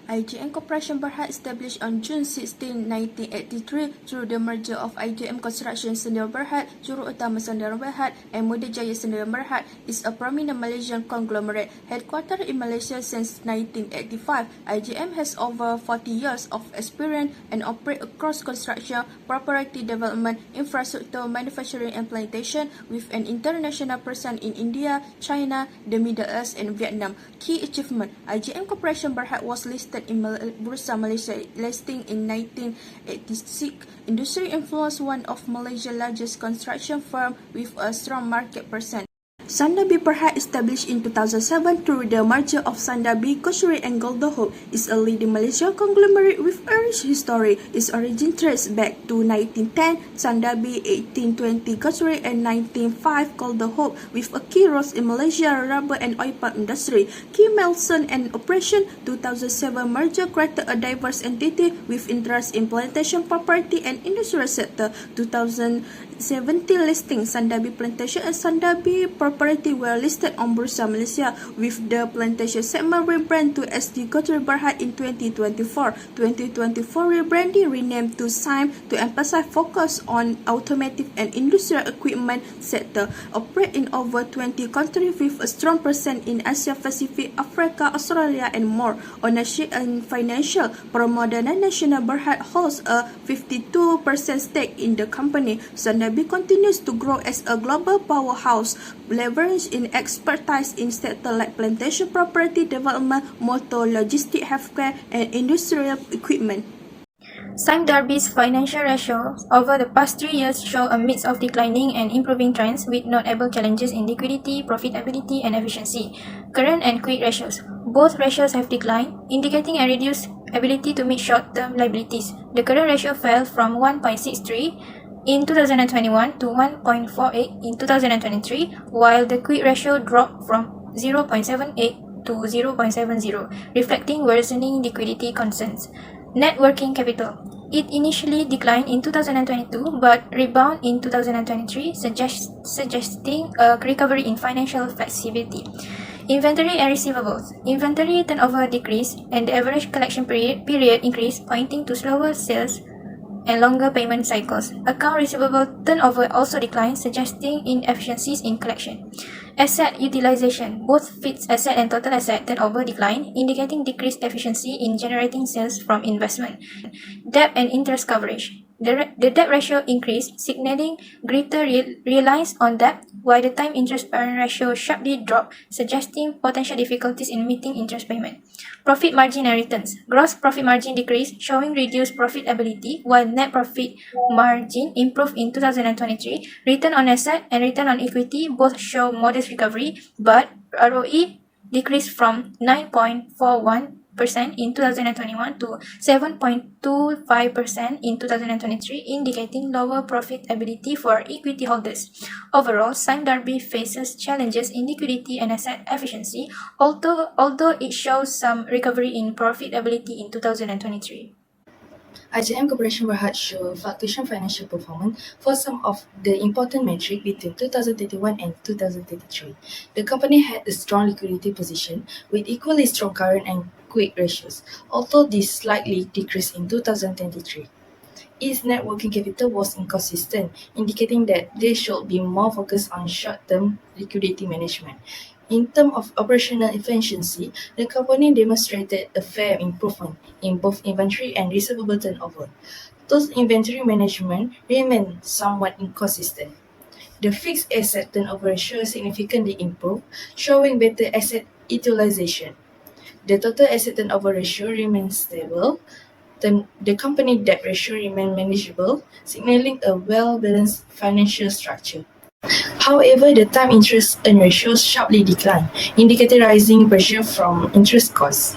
IGM Corporation BERHAD established on June 16, 1983 through the merger of IGM Construction Sdn Berhad, Juru Utama Sdn Berhad and Modjaya Sdn Berhad is a prominent Malaysian conglomerate headquartered in Malaysia since 1985. IGM has over 40 years of experience and operate across construction, property development, infrastructure, manufacturing and plantation with an international presence in India, China, the Middle East and Vietnam. Key achievement: IGM Corporation BERHAD was listed in Bursa Malaysia listing in 1986. Industry influence one of Malaysia's largest construction firm with a strong market presence. Sundabi BERHAD, established in 2007 through the merger of Sundabi, Kosuri and Golden Hope, is a leading Malaysian conglomerate with a rich history. Its origin traces back to 1910, Sundabi 1820, Kosuri and 1905, Golden Hope, with a key role in Malaysia rubber and oil palm industry. Key milestone and operation: 2007 merger created a diverse entity with interest in plantation, property and industrial sector. 2017 listing, Sundabi Plantation and Sundabi Property were listed on Bursa Malaysia, with the plantation segment rebranded to SD Kosuri BERHAD in 2024. 2024 rebranding renamed to SIME to emphasize focus on automotive and industrial equipment sector. Operate in over 20 countries with a strong presence in Asia Pacific, Africa, Australia and more. Ownership and financial: Promoter National BERHAD holds a 52% stake in the company. Sundabi continues to grow as a global powerhouse, leverage in expertise in sectors like plantation, property development, motor, logistics, healthcare, and industrial equipment. SIME DARBY's financial ratios over the past 3 years show a mix of declining and improving trends with notable challenges in liquidity, profitability, and efficiency. Current and quick ratios: both ratios have declined, indicating a reduced ability to meet short-term liabilities. The current ratio fell from 1.63 in 2021 to 1.48 in 2023, while the quick ratio dropped from 0.78 to 0.70, reflecting worsening liquidity concerns. Net working capital: it initially declined in 2022 but rebounded in 2023, suggesting a recovery in financial flexibility. Inventory and receivables: inventory turnover decreased and the average collection period increased, pointing to slower sales and longer payment cycles. Account receivable turnover also declined, suggesting inefficiencies in collection. Asset utilization: both fixed asset and total asset turnover declined, indicating decreased efficiency in generating sales from investment. Debt and interest coverage: the debt ratio increased, signaling greater reliance on debt, while the time interest bearing ratio sharply dropped, suggesting potential difficulties in meeting interest payment. Profit margin and returns: gross profit margin decreased, showing reduced profitability, while net profit margin improved in 2023. Return on asset and return on equity both show modest recovery, but ROE decreased from 9.41% in 2021 to 7.25% in 2023, indicating lower profitability for equity holders. Overall, SIME DARBY faces challenges in liquidity and asset efficiency, although it shows some recovery in profitability in 2023. IGM Corporation BERHAD showed fluctuation financial performance for some of the important metrics between 2021 and 2023. The company had a strong liquidity position with equally strong current and quick ratios, although this slightly decreased in 2023. Its net working capital was inconsistent, indicating that they should be more focused on short-term liquidity management. In terms of operational efficiency, the company demonstrated a fair improvement in both inventory and receivable turnover. Those inventory management remained somewhat inconsistent. The fixed asset turnover ratio significantly improved, showing better asset utilization. The total asset turnover ratio remains stable. The company debt ratio remained manageable, signaling a well-balanced financial structure. However, the time interest earned ratio sharply declined, indicating rising pressure from interest costs.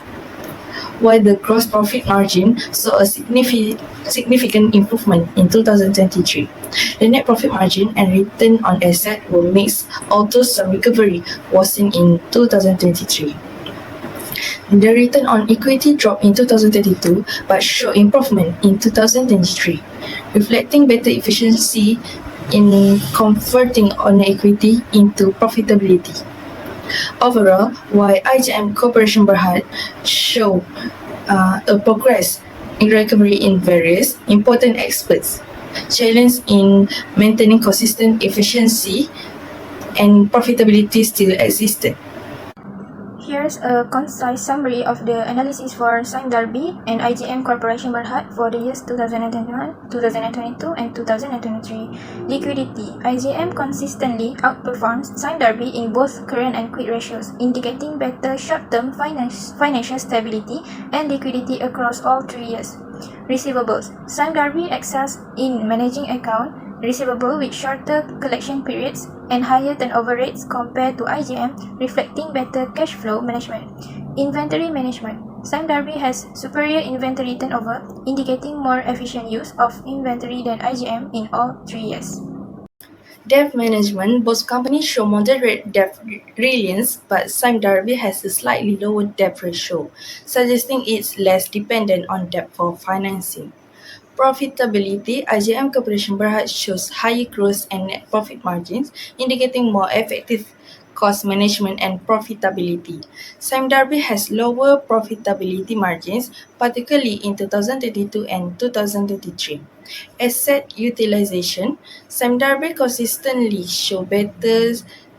While the gross profit margin saw a significant improvement in 2023, the net profit margin and return on asset were mixed, although some recovery was seen in 2023. The return on equity dropped in 2022 but showed improvement in 2023, reflecting better efficiency in converting on equity into profitability. Overall, while IGM Corporation BERHAD showed a progress in recovery in various important aspects, challenge in maintaining consistent efficiency and profitability still existed. Here's a concise summary of the analysis for SIME DARBY and IGM Corporation BERHAD for the years 2021, 2022, and 2023. Liquidity. IGM consistently outperforms SIME DARBY in both current and quick ratios, indicating better short-term financial stability and liquidity across all 3 years. Receivables. SIME DARBY excels in managing account receivable with shorter collection periods and higher turnover rates compared to IGM, reflecting better cash flow management. Inventory management. SIME DARBY has superior inventory turnover, indicating more efficient use of inventory than IGM in all 3 years. Debt management. Both companies show moderate debt reliance, but SIME DARBY has a slightly lower debt ratio, suggesting it's less dependent on debt for financing. Profitability. IGM Corporation BERHAD shows higher gross and net profit margins, indicating more effective cost management and profitability. SIME DARBY has lower profitability margins, particularly in 2022 and 2023. Asset utilization. SIME DARBY consistently show better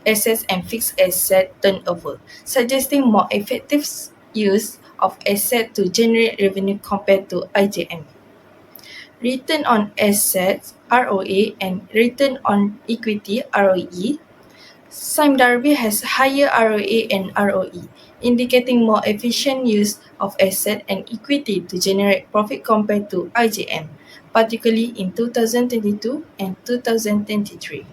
assets and fixed asset turnover, suggesting more effective use of asset to generate revenue compared to IGM. Return on assets (ROA) and return on equity (ROE). SIME DARBY has higher ROA and ROE, indicating more efficient use of asset and equity to generate profit compared to IGM, particularly in 2022 and 2023.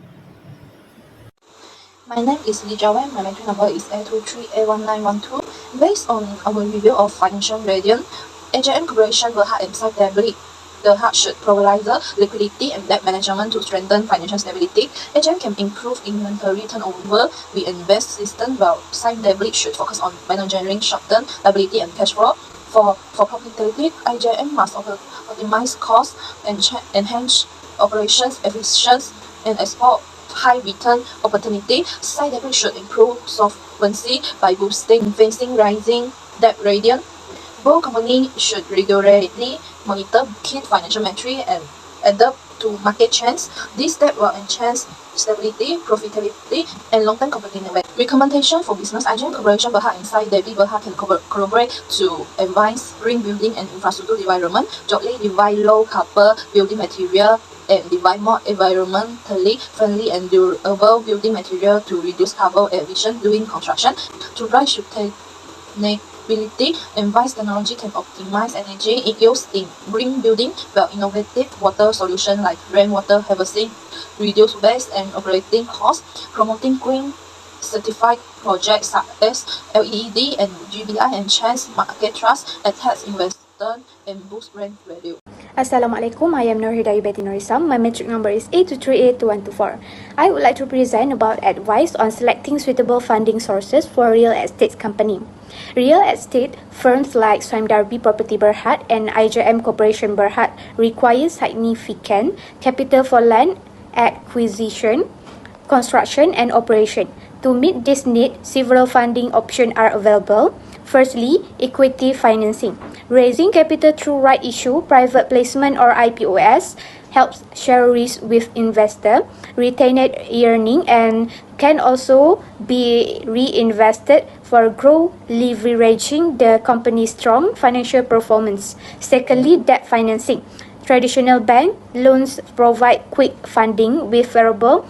My name is Lee Jawan. My entry number is A23A1912. Based on our review of financial gradient, AJM Corporation BERHAD and SIME DARBY BERHAD should provide liquidity and debt management to strengthen financial stability. AJM can improve inventory turnover with invest system, while SIME DARBY should focus on managing short-term liability and cash flow. For profitability, IJM must optimize costs and enhance operations efficiency and export high return opportunity. SIME DARBY should improve solvency by boosting facing rising debt gradient. Both companies should regularly monitor key financial metrics and adapt to market trends. This step will enhance stability, profitability, and long-term competitiveness. Recommendation for business: IGM Corporation BERHAD and SIME DARBY BERHAD can collaborate to advance green building and infrastructure development, jointly devise low-carbon building material, and devise more environmentally friendly and durable building material to reduce carbon emissions during construction. To drive sustainability, advanced technology can optimize energy use in green building, while innovative water solutions like rainwater harvesting reduce waste and operating costs. Promoting green certified projects such as LED and GBI enhance market trust, attract investors, and boost brand value. Assalamualaikum, I am NORHIDAYU Betty NORHISAM. My metric number is A23A2124. I would like to present about advice on selecting suitable funding sources for real estate company. Real estate firms like SIME DARBY Property BERHAD and IGM Corporation BERHAD require significant capital for land acquisition, construction, and operation. To meet this need, several funding options are available. Firstly, equity financing. Raising capital through right issue, private placement, or IPOs helps share risk with investor, retained earning, and can also be reinvested for growth, leveraging the company's strong financial performance. Secondly, debt financing. Traditional bank loans provide quick funding with favorable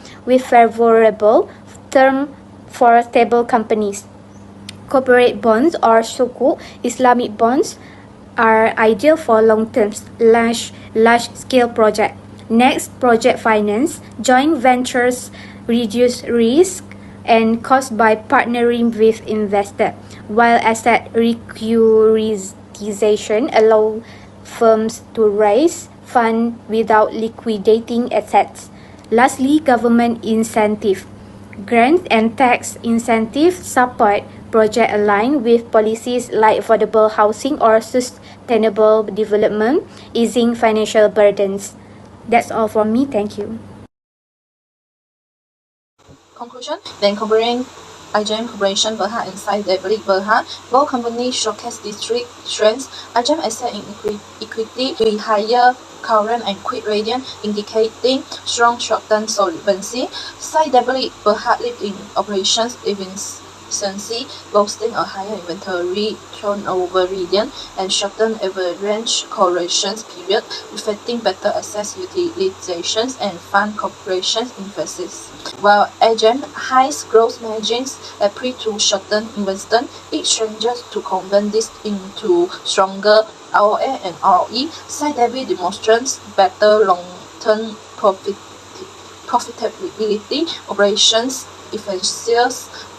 term for stable companies. Corporate bonds or sukuk Islamic bonds are ideal for long-term, large-scale projects. Next, project finance. Joint ventures reduce risk and cost by partnering with investors, while asset securitization allows firms to raise funds without liquidating assets. Lastly, government incentive. Grants and tax incentives support projects aligned with policies like affordable housing or sustainable development, easing financial burdens. That's all from me. Thank you. Conclusion: when comparing IGM Corporation Berhad and ZAIHAM Berhad. Both companies showcase these three strengths. IGM asset in equity with higher current and quick radian, indicating strong short-term solvency. ZAIHAM Berhad lived in operations efficiency, boasting a higher inventory turnover radian and shortened average correction period, reflecting better asset utilizations and fund corporation's emphasis. While IGM highs gross margins appear to shorten investment, it changes to convert this into stronger ROA and ROE. ZAIHAM demonstrates better long-term profitability, operations efficiency,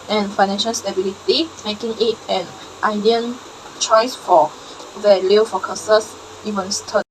and financial stability, making it an ideal choice for value focused investors.